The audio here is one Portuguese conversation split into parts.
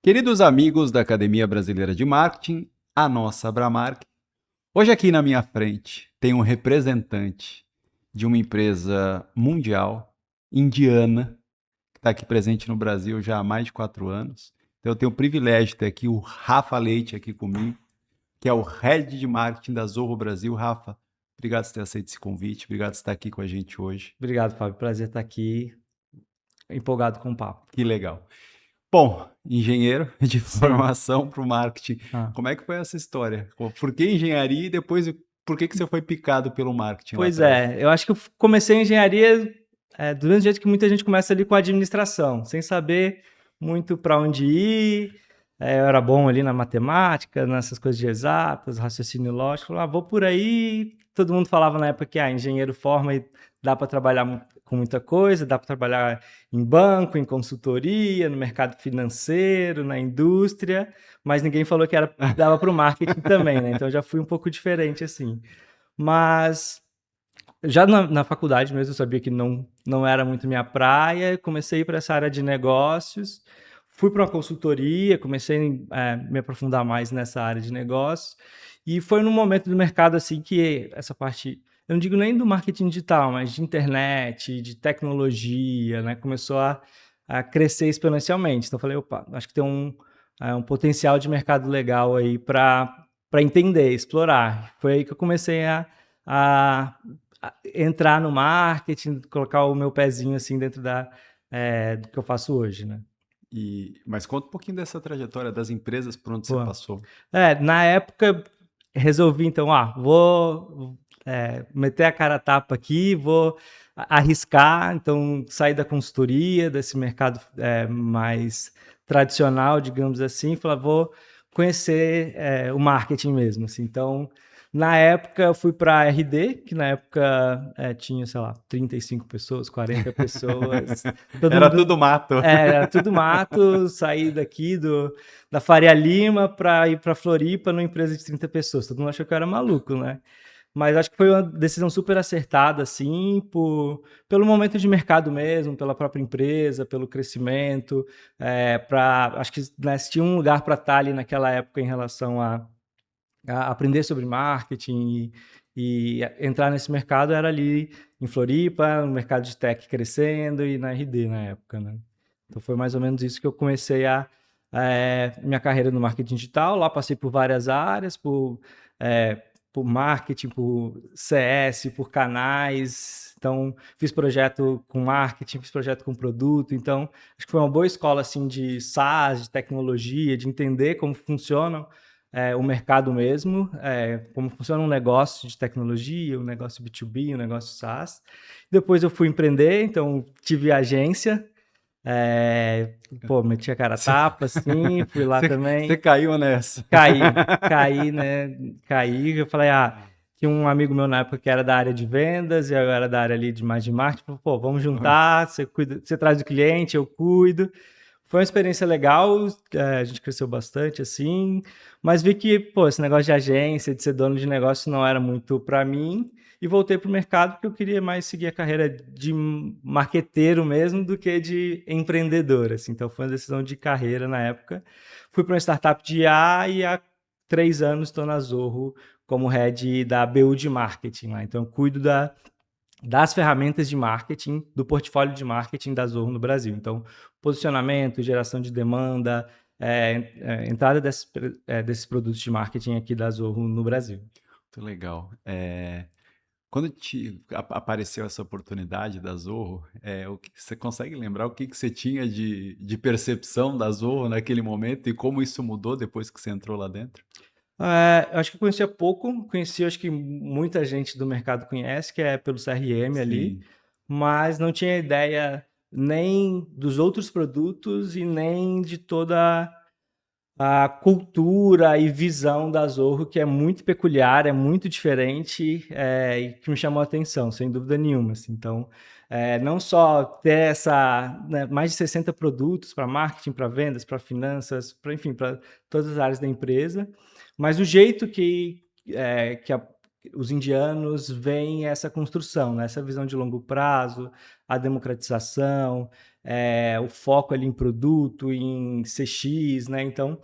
Queridos amigos da Academia Brasileira de Marketing, a nossa Abramark, hoje aqui na minha frente tem um representante de uma empresa mundial, indiana, que está aqui presente no Brasil já há mais de 4 anos. Então eu tenho o privilégio de ter aqui o Rafa Leite aqui comigo, que é o Head de Marketing da Zorro Brasil. Rafa, obrigado por ter aceito esse convite, obrigado por estar aqui com a gente hoje. Obrigado, Fábio. Prazer estar aqui, empolgado com o papo. Que legal. Bom, engenheiro de formação para o marketing. Ah. Como é que foi essa história? Por que engenharia e depois por que você foi picado pelo marketing lá Pois atrás? é, eu acho que eu comecei a engenharia do mesmo jeito que muita gente começa ali com administração, sem saber muito para onde ir. Eu era bom ali na matemática, nessas coisas de exatas, raciocínio lógico. Falava, vou por aí. Todo mundo falava na época que engenheiro forma e dá para trabalhar com muita coisa, dá para trabalhar em banco, em consultoria, no mercado financeiro, na indústria, mas ninguém falou que dava para o marketing também, né? Então já fui um pouco diferente assim. Mas já na faculdade mesmo eu sabia que não era muito minha praia, comecei para essa área de negócios, fui para uma consultoria, comecei a me aprofundar mais nessa área de negócios, e foi num momento do mercado assim que essa parte, eu não digo nem do marketing digital, mas de internet, de tecnologia, né, começou a crescer exponencialmente. Então eu falei, opa, acho que tem um potencial de mercado legal aí para entender, explorar. Foi aí que eu comecei a entrar no marketing, colocar o meu pezinho assim dentro do que eu faço hoje, né? Mas conta um pouquinho dessa trajetória das empresas por onde você Pô. passou. Na época resolvi então, vou meter a cara a tapa aqui, vou arriscar, então sair da consultoria, desse mercado mais tradicional, digamos assim, falar, vou conhecer o marketing mesmo, assim. Então, na época eu fui para a RD, que na época tinha, sei lá, 35 pessoas, 40 pessoas, todo Era mundo tudo mato. era tudo mato, saí daqui da Faria Lima para ir para Floripa numa empresa de 30 pessoas. Todo mundo achou que eu era maluco, né? Mas acho que foi uma decisão super acertada, assim, pelo momento de mercado mesmo, pela própria empresa, pelo crescimento. Acho que, né, se tinha um lugar para estar ali naquela época em relação a aprender sobre marketing e entrar nesse mercado, era ali em Floripa, no mercado de tech crescendo e na RD na época, né? Então foi mais ou menos isso que eu comecei minha carreira no marketing digital. Lá passei por várias áreas, por marketing, por CS, por canais. Então fiz projeto com marketing, fiz projeto com produto. Então acho que foi uma boa escola assim de SaaS, de tecnologia, de entender como funcionam o mercado mesmo, como funciona um negócio de tecnologia, um negócio B2B, um negócio SaaS. Depois eu fui empreender, então tive agência. Meti a cara a tapa, assim, fui lá Você também. caiu nessa. Caí, né? Caí, eu falei, tinha um amigo meu na época que era da área de vendas e eu era da área ali de mais de marketing. Falei, pô, vamos juntar, você traz o cliente, eu cuido. Foi uma experiência legal, a gente cresceu bastante, assim, mas vi que, pô, esse negócio de agência, de ser dono de negócio não era muito para mim, e voltei para o mercado porque eu queria mais seguir a carreira de marqueteiro mesmo do que de empreendedor, assim. Então foi uma decisão de carreira na época. Fui para uma startup de IA e há 3 anos estou na Zorro como head da BU de marketing lá. Então eu cuido das ferramentas de marketing, do portfólio de marketing da Zorro no Brasil. Então, posicionamento, geração de demanda, entrada desses produtos de marketing aqui da Zorro no Brasil. Muito legal. Quando apareceu essa oportunidade da Zorro, você consegue lembrar o que você tinha de percepção da Zorro naquele momento e como isso mudou depois que você entrou lá dentro? Acho que eu conhecia pouco, acho que muita gente do mercado conhece, que é pelo CRM ali, Sim. mas não tinha ideia nem dos outros produtos e nem de toda a cultura e visão da Zorro, que é muito peculiar, é muito diferente, e que me chamou a atenção, sem dúvida nenhuma. Assim. Então, não só ter mais de 60 produtos para marketing, para vendas, para finanças, para, enfim, para todas as áreas da empresa, mas o jeito que os indianos veem essa construção, né? Essa visão de longo prazo, a democratização, o foco ali em produto, em CX, né? Então,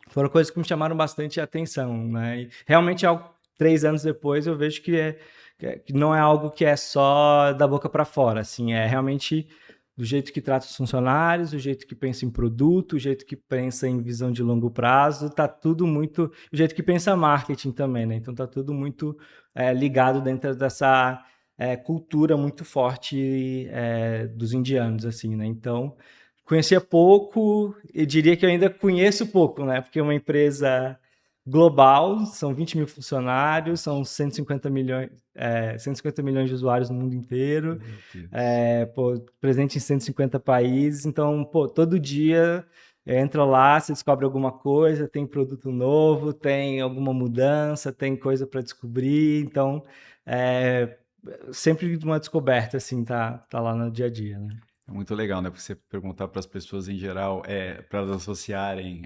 foram coisas que me chamaram bastante a atenção, né? E realmente, 3 anos depois, eu vejo que não é algo que é só da boca para fora, assim, é realmente do jeito que trata os funcionários, do jeito que pensa em produto, o jeito que pensa em visão de longo prazo, tá tudo muito, o jeito que pensa marketing também, né? Então tá tudo muito ligado dentro dessa cultura muito forte dos indianos, assim, né? Então conhecia pouco, eu diria que eu ainda conheço pouco, né? Porque é uma empresa global, são 20 mil funcionários, são 150 milhões de usuários no mundo inteiro, Meu Deus. presente em 150 países, então, todo dia entra lá, você descobre alguma coisa, tem produto novo, tem alguma mudança, tem coisa para descobrir, então, sempre uma descoberta, assim, tá lá no dia a dia, né? É muito legal, né? Porque você perguntar para as pessoas em geral, para elas associarem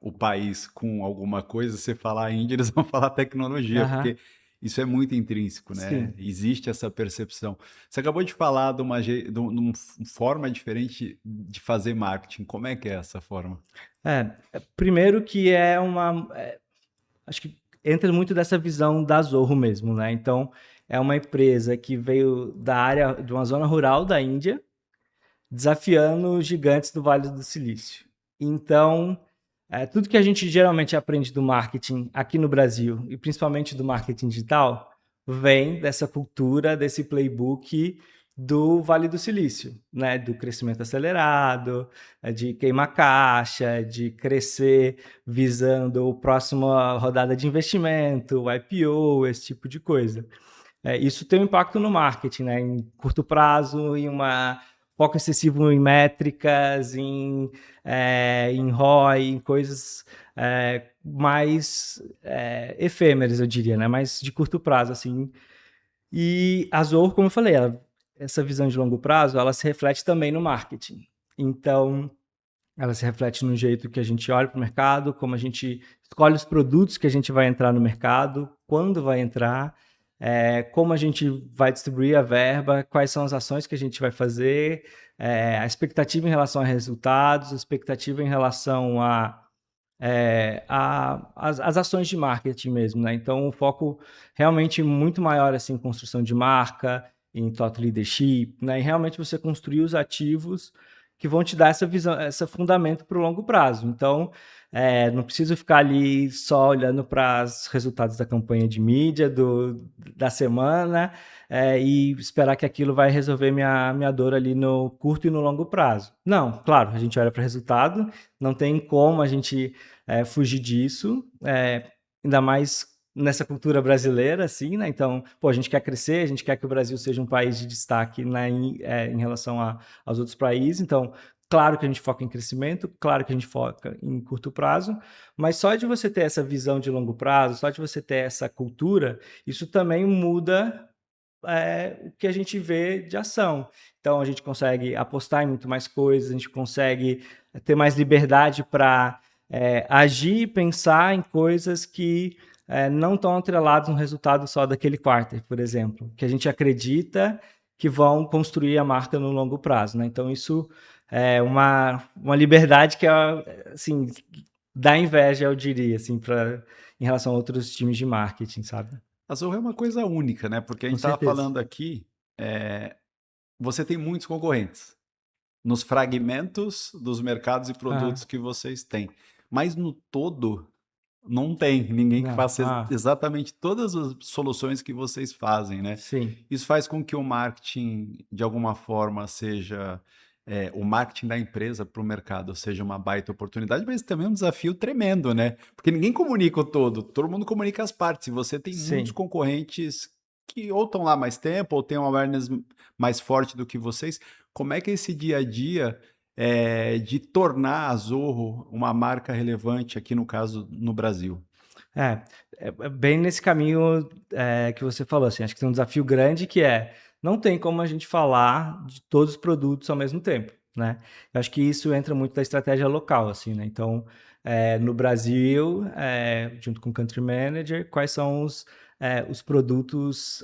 o país com alguma coisa, você falar Índia, eles vão falar tecnologia, Aham, porque isso é muito intrínseco, né? sim. Existe essa percepção. Você acabou de falar de uma forma diferente de fazer marketing. Como é que é essa forma? Primeiro que acho que entra muito dessa visão da Zorro mesmo, né? Então, é uma empresa que veio da área, de uma zona rural da Índia, desafiando os gigantes do Vale do Silício. Então, tudo que a gente geralmente aprende do marketing aqui no Brasil, e principalmente do marketing digital, vem dessa cultura, desse playbook do Vale do Silício, né? Do crescimento acelerado, de queimar caixa, de crescer visando a próxima rodada de investimento, o IPO, esse tipo de coisa. Isso tem um impacto no marketing, né? Em curto prazo, em uma foco excessivo em métricas, em ROI, em coisas mais efêmeras, eu diria, né? Mais de curto prazo, assim. E a Zoho, como eu falei, essa visão de longo prazo, ela se reflete também no marketing. Então, ela se reflete no jeito que a gente olha para o mercado, como a gente escolhe os produtos que a gente vai entrar no mercado, quando vai entrar, como a gente vai distribuir a verba, quais são as ações que a gente vai fazer, a expectativa em relação a resultados, a expectativa em relação as ações de marketing mesmo, né? Então, o foco realmente muito maior assim, em construção de marca, em thought leadership, né? E realmente você construir os ativos que vão te dar essa visão, esse fundamento para o longo prazo. Então, não preciso ficar ali só olhando para os resultados da campanha de mídia da semana e esperar que aquilo vai resolver minha dor ali no curto e no longo prazo. Não, claro, a gente olha para o resultado, não tem como a gente fugir disso, ainda mais nessa cultura brasileira, assim, né? Então, a gente quer crescer, a gente quer que o Brasil seja um país de destaque, né, em relação aos outros países. Então, claro que a gente foca em crescimento, claro que a gente foca em curto prazo, mas só de você ter essa visão de longo prazo, só de você ter essa cultura, isso também muda o que a gente vê de ação. Então, a gente consegue apostar em muito mais coisas, a gente consegue ter mais liberdade para agir e pensar em coisas que não estão atreladas no resultado só daquele quarter, por exemplo, que a gente acredita que vão construir a marca no longo prazo, né? Então, isso é uma liberdade que, assim, dá inveja, eu diria, assim, em relação a outros times de marketing, sabe? A Zorro é uma coisa única, né? Porque a Com gente estava certeza. falando aqui, você tem muitos concorrentes nos fragmentos dos mercados e Ah, produtos que vocês têm. Mas no todo, não tem ninguém que não. faça exatamente todas as soluções que vocês fazem, né? Sim. Isso faz com que o marketing, de alguma forma, seja o marketing da empresa para o mercado seja uma baita oportunidade, mas também um desafio tremendo, né? Porque ninguém comunica o todo mundo comunica as partes. E você tem muitos Sim. concorrentes que ou estão lá mais tempo ou têm uma awareness mais forte do que vocês. Como é que é esse dia a dia de tornar a Zorro uma marca relevante aqui no caso no Brasil? É, é bem nesse caminho que você falou, assim, acho que tem um desafio grande que não tem como a gente falar de todos os produtos ao mesmo tempo, né? Eu acho que isso entra muito da estratégia local, assim, né? Então, no Brasil, junto com o Country Manager, quais são os produtos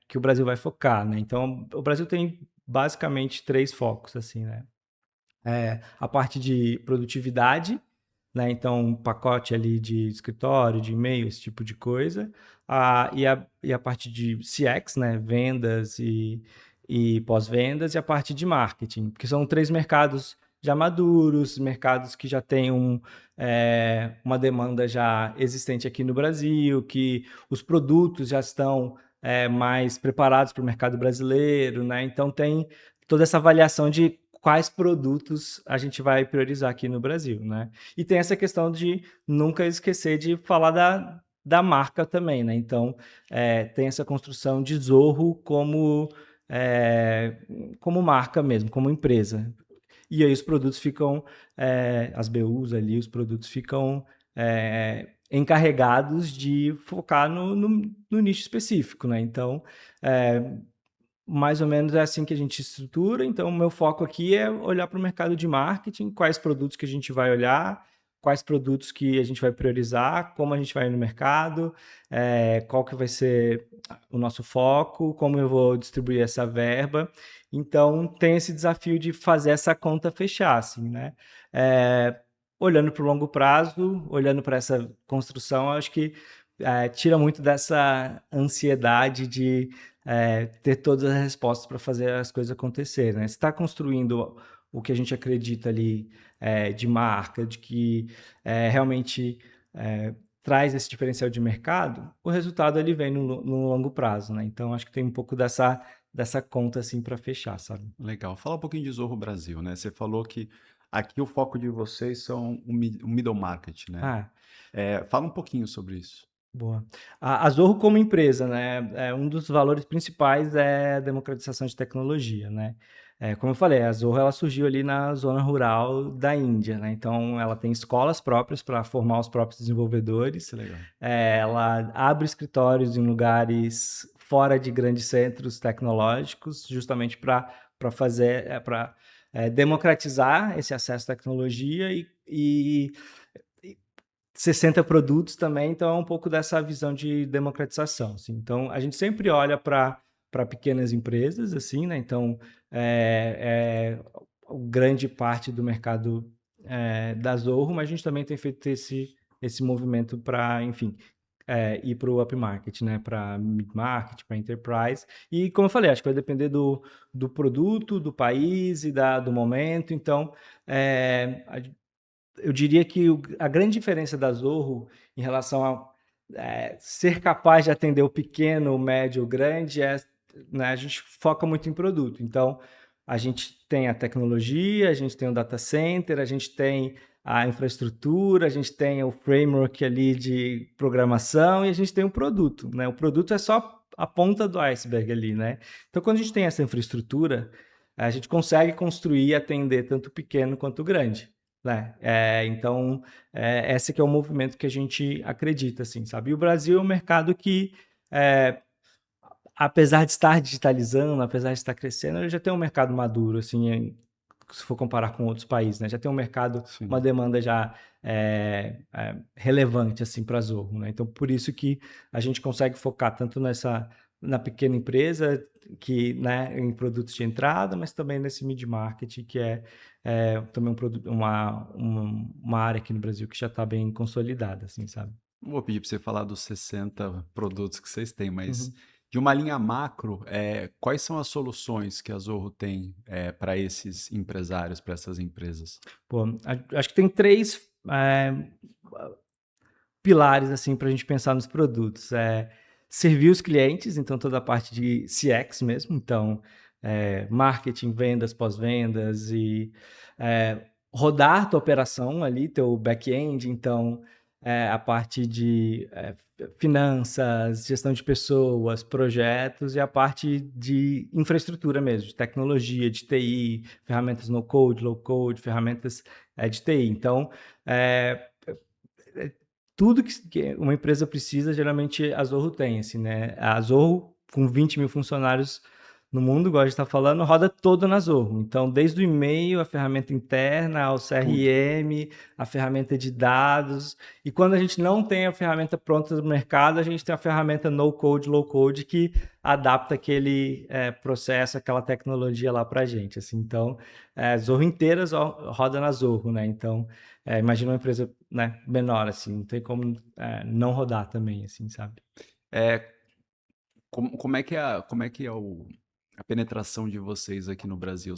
que o Brasil vai focar, né? Então, o Brasil tem basicamente 3 focos, assim, né? A parte de produtividade, né? Então, um pacote ali de escritório, de e-mail, esse tipo de coisa. E a parte de CX, né? Vendas e pós-vendas, e a parte de marketing, porque são 3 mercados já maduros, mercados que já têm uma demanda já existente aqui no Brasil, que os produtos já estão mais preparados para o mercado brasileiro, né? Então, tem toda essa avaliação de quais produtos a gente vai priorizar aqui no Brasil, né? E tem essa questão de nunca esquecer de falar da marca também, né? Então, tem essa construção de Zorro como marca mesmo, como empresa. E aí os produtos ficam, as BUs ali, os produtos ficam encarregados de focar no nicho específico, né? Então, mais ou menos é assim que a gente estrutura. Então, o meu foco aqui é olhar para o mercado de marketing, quais produtos que a gente vai olhar, quais produtos que a gente vai priorizar, como a gente vai no mercado, qual que vai ser o nosso foco, como eu vou distribuir essa verba. Então, tem esse desafio de fazer essa conta fechar, assim, né? Olhando para o longo prazo, olhando para essa construção, acho que tira muito dessa ansiedade de ter todas as respostas para fazer as coisas acontecerem, né? Você está construindo o que a gente acredita ali de marca, de que realmente traz esse diferencial de mercado, o resultado ele vem no longo prazo, né? Então, acho que tem um pouco dessa conta assim para fechar, sabe? Legal. Fala um pouquinho de Zorro Brasil, né? Você falou que aqui o foco de vocês são o middle market, né? Ah, Fala um pouquinho sobre isso. boa. A Zorro como empresa, né, um dos valores principais é a democratização de tecnologia, né? Como eu falei, a Zorro ela surgiu ali na zona rural da Índia, né? Então ela tem escolas próprias para formar os próprios desenvolvedores. Isso é legal. Ela abre escritórios em lugares fora de grandes centros tecnológicos, justamente para fazer, para democratizar esse acesso à tecnologia e 60 produtos também, então é um pouco dessa visão de democratização, assim. Então, a gente sempre olha para pequenas empresas, assim, né? Então, grande parte do mercado da Zorro, mas a gente também tem feito esse movimento para, enfim, ir para o upmarket, né? Para mid-market, para enterprise. E, como eu falei, acho que vai depender do produto, do país e do momento. Então, eu diria que a grande diferença da Zorro em relação a ser capaz de atender o pequeno, o médio, o grande, né, a gente foca muito em produto. Então, a gente tem a tecnologia, a gente tem o data center, a gente tem a infraestrutura, a gente tem o framework ali de programação e a gente tem o produto, né? O produto é só a ponta do iceberg ali, né? Então, quando a gente tem essa infraestrutura, a gente consegue construir e atender tanto o pequeno quanto o grande, né? Então, esse que é o movimento que a gente acredita, assim, sabe? E o Brasil é um mercado que, apesar de estar digitalizando, apesar de estar crescendo, ele já tem um mercado maduro, assim, se for comparar com outros países, né? Já tem um mercado, Sim. uma demanda já relevante, assim, para a Zorro, né? Então, por isso que a gente consegue focar tanto na pequena empresa, que, né, em produtos de entrada, mas também nesse mid-market, que também uma área aqui no Brasil que já está bem consolidada, assim, sabe? Não vou pedir para você falar dos 60 produtos que vocês têm, mas Uhum. de uma linha macro, quais são as soluções que a Zorro tem para esses empresários, para essas empresas? Pô, acho que tem 3 pilares assim para a gente pensar nos produtos. Servir os clientes, então toda a parte de CX mesmo, então marketing, vendas, pós-vendas e rodar tua operação ali, teu back-end, então a parte de finanças, gestão de pessoas, projetos e a parte de infraestrutura mesmo, de tecnologia, de TI, ferramentas no-code, low-code, ferramentas de TI. Então, tudo que uma empresa precisa, geralmente a Zorro tem, assim, né? A Zorro, com 20 mil funcionários, no mundo, igual a gente está falando, roda todo na Zorro. Então, desde o e-mail, a ferramenta interna, ao Tudo. CRM, a ferramenta de dados. E quando a gente não tem a ferramenta pronta do mercado, a gente tem a ferramenta no-code, low-code, que adapta aquele processo, aquela tecnologia lá para a gente. Assim. Então, Zorro inteira roda na Zorro, né? Então, imagina uma empresa, né, menor, assim, não tem como não rodar também, assim, sabe? É, como é que é a penetração de vocês aqui no Brasil?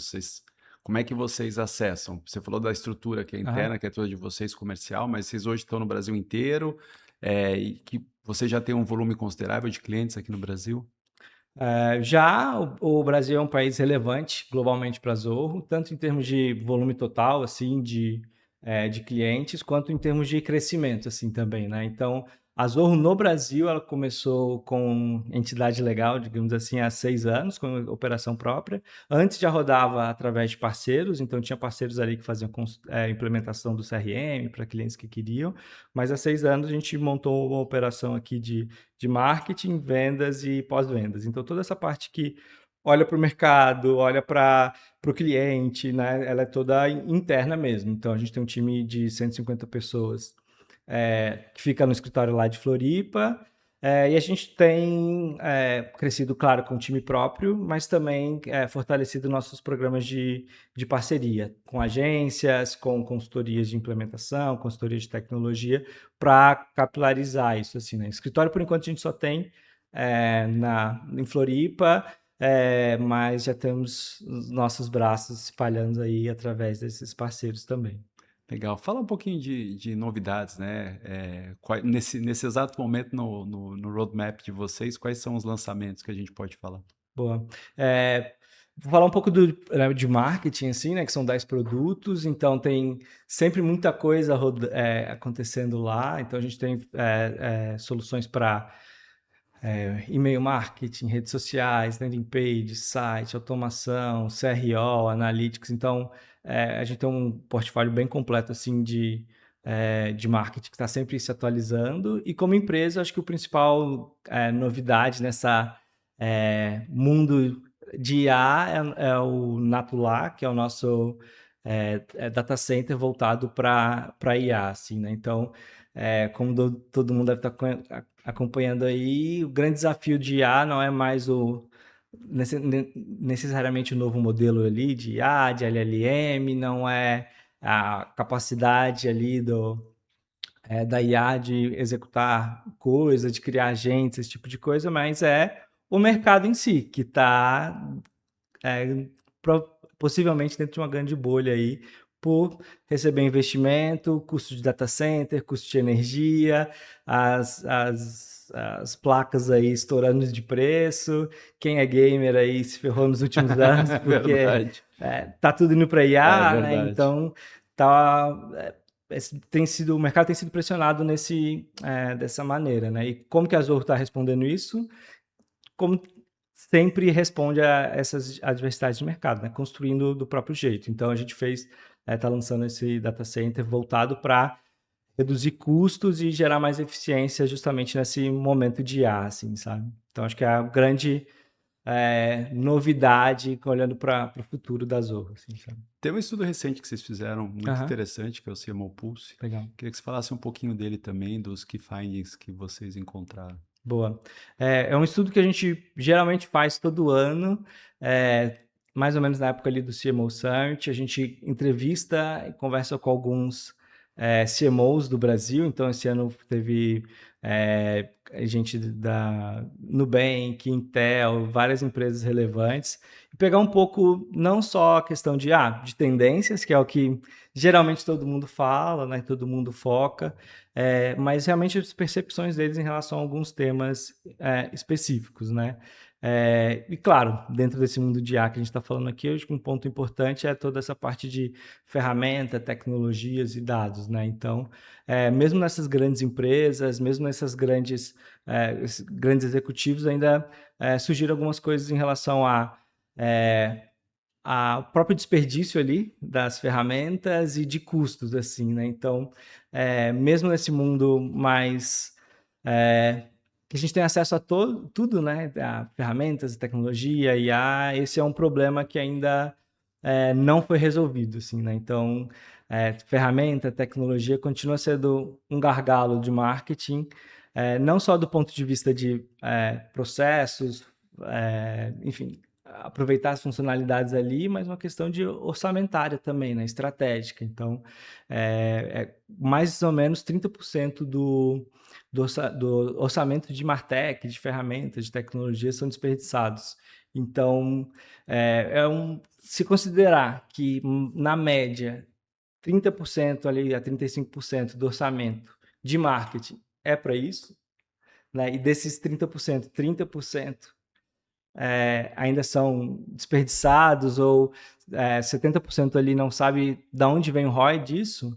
Como é que vocês acessam? Você falou da estrutura que é Aham. interna, que é toda de vocês comercial, mas vocês hoje estão no Brasil inteiro, e que você já tem um volume considerável de clientes aqui no Brasil? Já o Brasil é um país relevante globalmente para a Zorro, tanto em termos de volume total, assim, de clientes, quanto em termos de crescimento, assim, também, né? Então, a Zorro no Brasil, ela começou com entidade legal, digamos assim, há 6 anos, com operação própria. Antes já rodava através de parceiros, então tinha parceiros ali que faziam implementação do CRM para clientes que queriam, mas há 6 anos a gente montou uma operação aqui de marketing, vendas e pós-vendas. Então, toda essa parte que olha para o mercado, olha para o cliente, né? Ela é toda interna mesmo. Então, a gente tem um time de 150 pessoas que fica no escritório lá de Floripa. E a gente tem crescido, claro, com o time próprio, mas também fortalecido nossos programas de parceria com agências, com consultorias de implementação, consultoria de tecnologia, para capilarizar isso. Assim, né? Escritório, por enquanto, a gente só tem em Floripa, mas já temos os nossos braços espalhando aí através desses parceiros também. Legal. Fala um pouquinho de novidades, né? Nesse exato momento no roadmap de vocês, quais são os lançamentos que a gente pode falar? Boa. Vou falar um pouco de marketing, assim, né? Que são 10 produtos, então tem sempre muita coisa acontecendo lá. Então a gente tem soluções para e-mail marketing, redes sociais, landing page, site, automação, CRO, analytics. Então a gente tem um portfólio bem completo assim de marketing que está sempre se atualizando. E como empresa, acho que o principal novidade nessa mundo de IA é o Natular, que é o nosso data center voltado para IA, assim, né? Então, como todo mundo deve estar acompanhando aí, o grande desafio de IA não é mais necessariamente o novo modelo ali de IA, de LLM, não é a capacidade ali da IA de executar coisas, de criar agentes, esse tipo de coisa, mas é o mercado em si, que está possivelmente dentro de uma grande bolha aí, por receber investimento, custo de data center, custo de energia, as placas aí estourando de preço, quem é gamer aí se ferrou nos últimos anos, É porque verdade. tá tudo indo para É IA, né? verdade. Então o mercado tem sido pressionado dessa maneira, né? E como que a Zorro está respondendo isso? Como sempre responde a essas adversidades de mercado, né? Construindo do próprio jeito. Então a gente está lançando esse data center voltado para reduzir custos e gerar mais eficiência justamente nesse momento de IA, assim, sabe? Então acho que é a grande novidade olhando para o futuro da Zorro, assim, sabe? Tem um estudo recente que vocês fizeram, muito Aham, interessante, que é o CMO Pulse. legal. Queria que você falasse um pouquinho dele também, dos key findings que vocês encontraram. Boa. É um estudo que a gente geralmente faz todo ano, mais ou menos na época ali do CMO Summit. A gente entrevista e conversa com alguns CMOs do Brasil. Então, esse ano teve gente da Nubank, Intel, várias empresas relevantes. E pegar um pouco, não só a questão de tendências, que é o que geralmente todo mundo fala, né? Todo mundo foca, mas realmente as percepções deles em relação a alguns temas específicos, né? E claro, dentro desse mundo de IA que a gente está falando aqui, eu acho que um ponto importante é toda essa parte de ferramenta, tecnologias e dados, né? Então, mesmo nessas grandes empresas, mesmo nessas esses grandes executivos, ainda surgiram algumas coisas em relação a próprio desperdício ali das ferramentas e de custos, assim, né? Então, mesmo nesse mundo mais que a gente tem acesso a tudo, né? A ferramentas, tecnologia, IA, esse é um problema que ainda não foi resolvido, assim, né? Então, ferramenta, tecnologia continua sendo um gargalo de marketing, não só do ponto de vista de processos, enfim, aproveitar as funcionalidades ali, mas uma questão de orçamentária também, né? Estratégica. Então, mais ou menos 30% do orçamento de Martech, de ferramentas, de tecnologia são desperdiçados. Então, se considerar que, na média, 30% ali a 35% do orçamento de marketing é para isso, né? E desses 30%, 30% ainda são desperdiçados ou 70% ali não sabe de onde vem o ROI disso,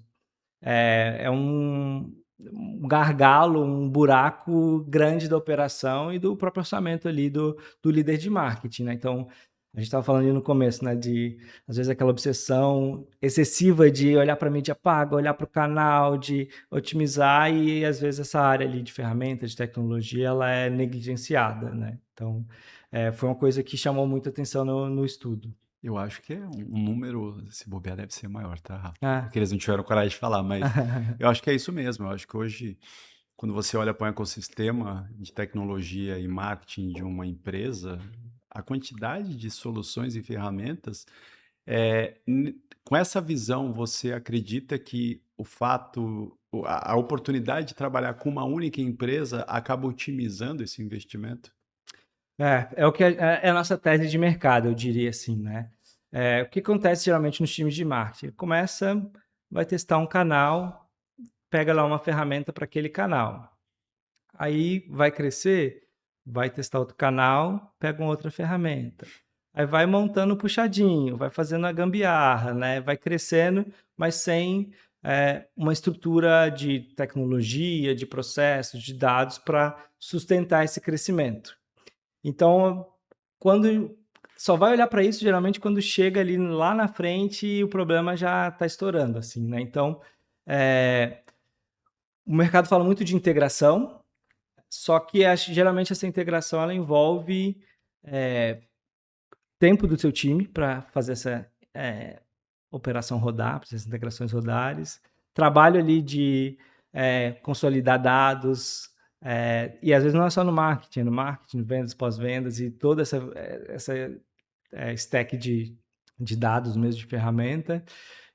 é um gargalo, um buraco grande da operação e do próprio orçamento ali do líder de marketing, né? Então, a gente estava falando ali no começo, né, de às vezes aquela obsessão excessiva de olhar para a mídia paga, olhar para o canal, de otimizar e às vezes essa área ali de ferramentas, de tecnologia, ela é negligenciada, né? Então, foi uma coisa que chamou muita atenção no estudo. Eu acho que é um número, se bobear, deve ser maior, tá, Rafa? Ah. Porque eles não tiveram coragem de falar, mas eu acho que é isso mesmo. Eu acho que hoje, quando você olha para o ecossistema de tecnologia e marketing de uma empresa, a quantidade de soluções e ferramentas, com essa visão, você acredita que o fato, a oportunidade de trabalhar com uma única empresa acaba otimizando esse investimento? É o que é a nossa tese de mercado, eu diria assim, né? O que acontece geralmente nos times de marketing? Começa, vai testar um canal, pega lá uma ferramenta para aquele canal. Aí vai crescer, vai testar outro canal, pega uma outra ferramenta. Aí vai montando puxadinho, vai fazendo a gambiarra, né? Vai crescendo, mas sem uma estrutura de tecnologia, de processos, de dados para sustentar esse crescimento. Então, quando só vai olhar para isso geralmente quando chega ali lá na frente e o problema já está estourando, assim, né? Então, o mercado fala muito de integração, só que geralmente essa integração ela envolve tempo do seu time para fazer essa operação rodar, para essas integrações rodarem, trabalho ali de consolidar dados, e às vezes não é só no marketing, vendas, pós-vendas e toda essa stack de dados mesmo, de ferramenta,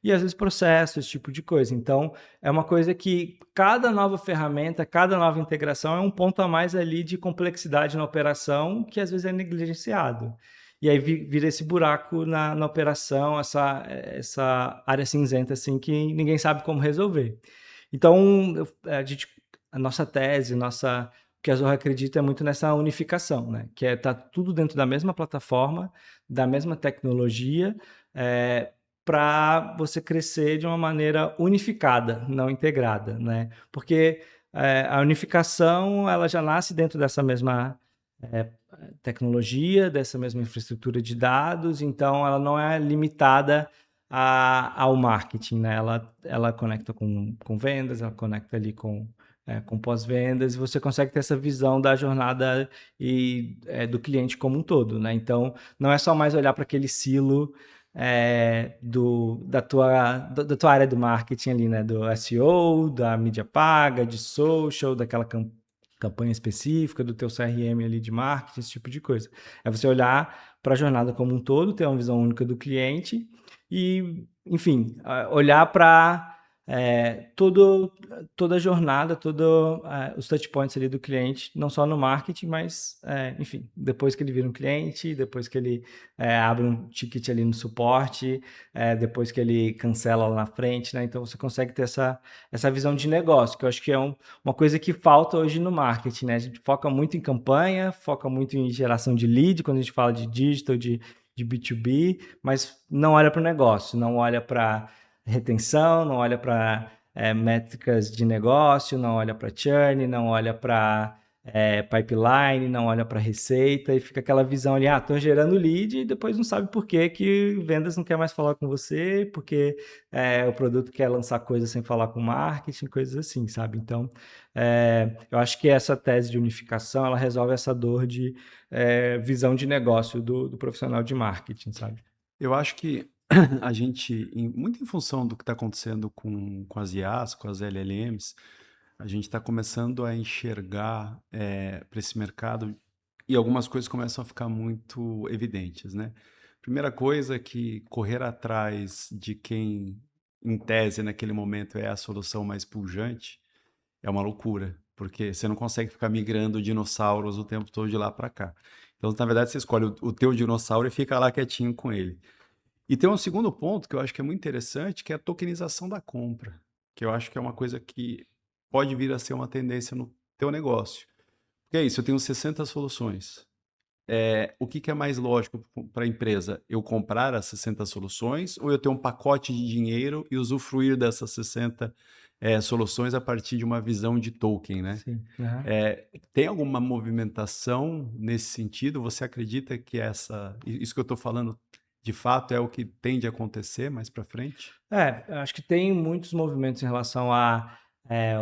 e às vezes processo, esse tipo de coisa. Então, é uma coisa que cada nova ferramenta, cada nova integração é um ponto a mais ali de complexidade na operação que às vezes é negligenciado. E aí vira esse buraco na operação, essa área cinzenta assim, que ninguém sabe como resolver. Então, a nossa tese, o que a Zorra acredita é muito nessa unificação, né? Que tá tudo dentro da mesma plataforma, da mesma tecnologia, para você crescer de uma maneira unificada, não integrada, né? Porque a unificação ela já nasce dentro dessa mesma tecnologia, dessa mesma infraestrutura de dados, então ela não é limitada ao marketing, né? Ela conecta com vendas, ela conecta ali com pós-vendas, e você consegue ter essa visão da jornada e do cliente como um todo, né? Então, não é só mais olhar para aquele silo da tua área do marketing ali, né? Do SEO, da mídia paga, de social, daquela campanha específica, do teu CRM ali de marketing, esse tipo de coisa. É você olhar para a jornada como um todo, ter uma visão única do cliente e, enfim, olhar para toda a jornada, todos os touch points ali do cliente, não só no marketing, mas, enfim, depois que ele vira um cliente, depois que ele abre um ticket ali no suporte, depois que ele cancela lá na frente, né? Então, você consegue ter essa visão de negócio, que eu acho que é uma coisa que falta hoje no marketing, né? A gente foca muito em campanha, foca muito em geração de lead, quando a gente fala de digital, de B2B, mas não olha para o negócio, não olha para retenção, não olha para métricas de negócio, não olha para churn, não olha para pipeline, não olha para receita e fica aquela visão ali, estão gerando lead e depois não sabe por que que vendas não quer mais falar com você, porque o produto quer lançar coisas sem falar com marketing, coisas assim, sabe? Então, eu acho que essa tese de unificação, ela resolve essa dor de visão de negócio do profissional de marketing, sabe? Eu acho que a gente, muito em função do que está acontecendo com as IAs, com as LLMs, a gente está começando a enxergar para esse mercado e algumas coisas começam a ficar muito evidentes, né? Primeira coisa é que correr atrás de quem, em tese, naquele momento é a solução mais pujante, é uma loucura, porque você não consegue ficar migrando dinossauros o tempo todo de lá para cá. Então, na verdade, você escolhe o teu dinossauro e fica lá quietinho com ele. E tem um segundo ponto que eu acho que é muito interessante, que é a tokenização da compra, que eu acho que é uma coisa que pode vir a ser uma tendência no teu negócio. Porque é isso, eu tenho 60 soluções. O que que é mais lógico para a empresa? Eu comprar as 60 soluções ou eu ter um pacote de dinheiro e usufruir dessas 60 soluções a partir de uma visão de token, né? Sim. Aham. Tem alguma movimentação nesse sentido? Você acredita que isso que eu estou falando, de fato, é o que tende a acontecer mais para frente? Eu acho que tem muitos movimentos em relação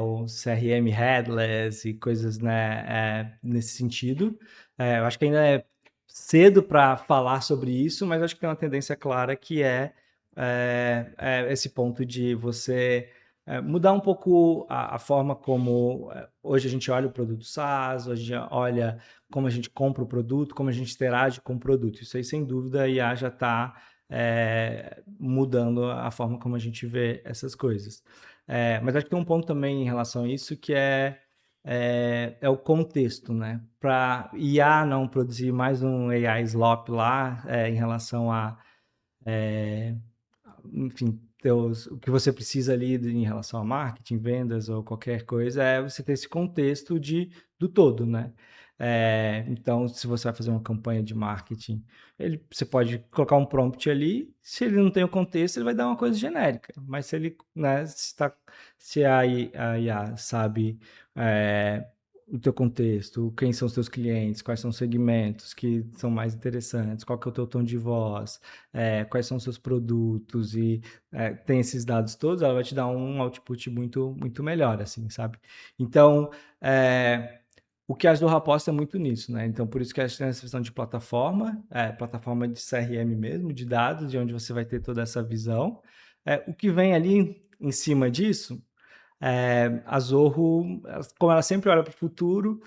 o CRM headless e coisas, né, nesse sentido. Eu acho que ainda é cedo para falar sobre isso, mas acho que tem uma tendência clara que é esse ponto de você mudar um pouco a forma como hoje a gente olha o produto SaaS, hoje a gente olha como a gente compra o produto, como a gente interage com o produto. Isso aí, sem dúvida, a IA já está mudando a forma como a gente vê essas coisas. Mas acho que tem um ponto também em relação a isso que é o contexto, né? Para IA não produzir mais um AI slop lá em relação enfim, o que você precisa ali em relação a marketing, vendas ou qualquer coisa, é você ter esse contexto do todo, né? Então, se você vai fazer uma campanha de marketing, você pode colocar um prompt ali, se ele não tem o contexto, ele vai dar uma coisa genérica, mas se ele, né, se a IA sabe o teu contexto, quem são os teus clientes, quais são os segmentos que são mais interessantes, qual que é o teu tom de voz, quais são os seus produtos e tem esses dados todos, ela vai te dar um output muito, muito melhor, assim, sabe? Então, o que a Azure aposta é muito nisso, né? Então, por isso que a gente tem essa visão de plataforma, plataforma de CRM mesmo, de dados, de onde você vai ter toda essa visão. O que vem ali em cima disso, a Zorro, como ela sempre olha para o futuro,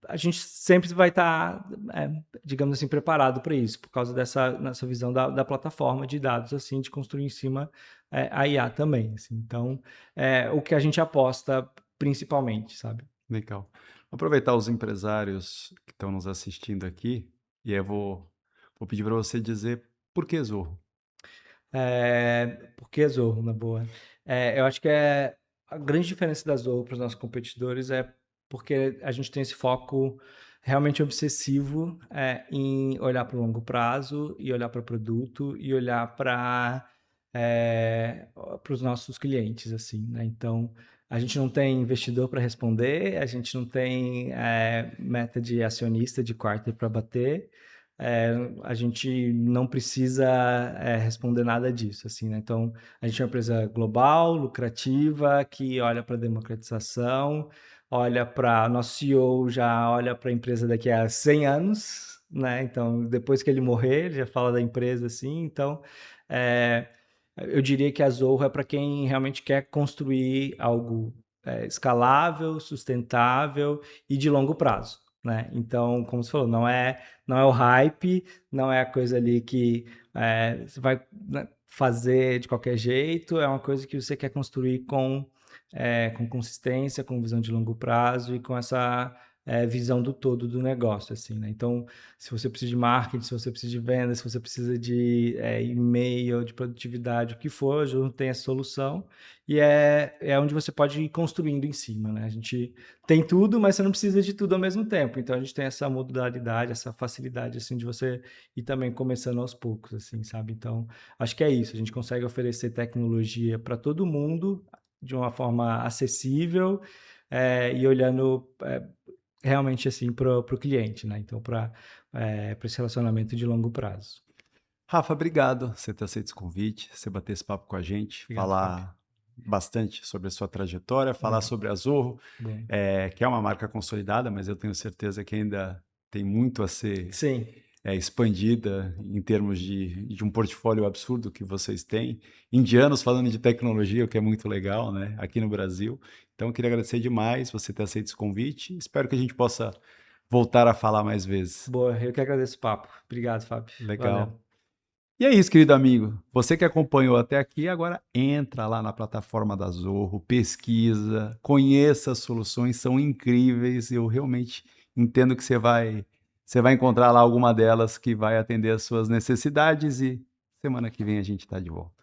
a gente sempre vai estar, digamos assim, preparado para isso, por causa dessa visão da plataforma de dados, assim, de construir em cima a IA também. Assim. Então, o que a gente aposta principalmente, sabe? Legal. Vou aproveitar os empresários que estão nos assistindo aqui e eu vou pedir para você dizer por que Zorro. Por que Zorro, na boa? Eu acho que a grande diferença da Zorro para os nossos competidores é porque a gente tem esse foco realmente obsessivo em olhar para o longo prazo e olhar para o produto e olhar para os nossos clientes, assim, né? Então, a gente não tem investidor para responder, a gente não tem meta de acionista de quarter para bater, a gente não precisa responder nada disso, assim, né? Então, a gente é uma empresa global, lucrativa, que olha para a democratização, olha para nosso CEO já olha para a empresa daqui a 100 anos, né? Então, depois que ele morrer, ele já fala da empresa assim. Então, é, eu diria que a Zorro é para quem realmente quer construir algo escalável, sustentável e de longo prazo, né? Então, como você falou, não é o hype, não é a coisa ali que você vai, né, fazer de qualquer jeito, é uma coisa que você quer construir com consistência, com visão de longo prazo e com essa visão do todo do negócio, assim, né? Então, se você precisa de marketing, se você precisa de vendas, se você precisa de e-mail, de produtividade, o que for, a Ju tem essa solução e é onde você pode ir construindo em cima, né? A gente tem tudo, mas você não precisa de tudo ao mesmo tempo. Então, a gente tem essa modularidade, essa facilidade, assim, de você ir também começando aos poucos, assim, sabe? Então, acho que é isso. A gente consegue oferecer tecnologia para todo mundo de uma forma acessível, e olhando realmente assim para o cliente, né? Então, para esse relacionamento de longo prazo. Rafa, obrigado por você ter aceito esse convite, você bater esse papo com a gente, Obrigado, Fábio. falar bastante sobre a sua trajetória, falar Legal. sobre a Zorro, Bom. que é uma marca consolidada, mas eu tenho certeza que ainda tem muito a ser Sim. expandida em termos de um portfólio absurdo que vocês têm. Indianos falando de tecnologia, o que é muito legal, né? Aqui no Brasil. Então, eu queria agradecer demais você ter aceito esse convite. Espero que a gente possa voltar a falar mais vezes. Boa, eu que agradeço o papo. Obrigado, Fábio. Legal. Valeu. E é isso, querido amigo. Você que acompanhou até aqui, agora entra lá na plataforma da Zorro, pesquisa, conheça as soluções, são incríveis. Eu realmente entendo que você vai encontrar lá alguma delas que vai atender às suas necessidades e semana que vem a gente está de volta.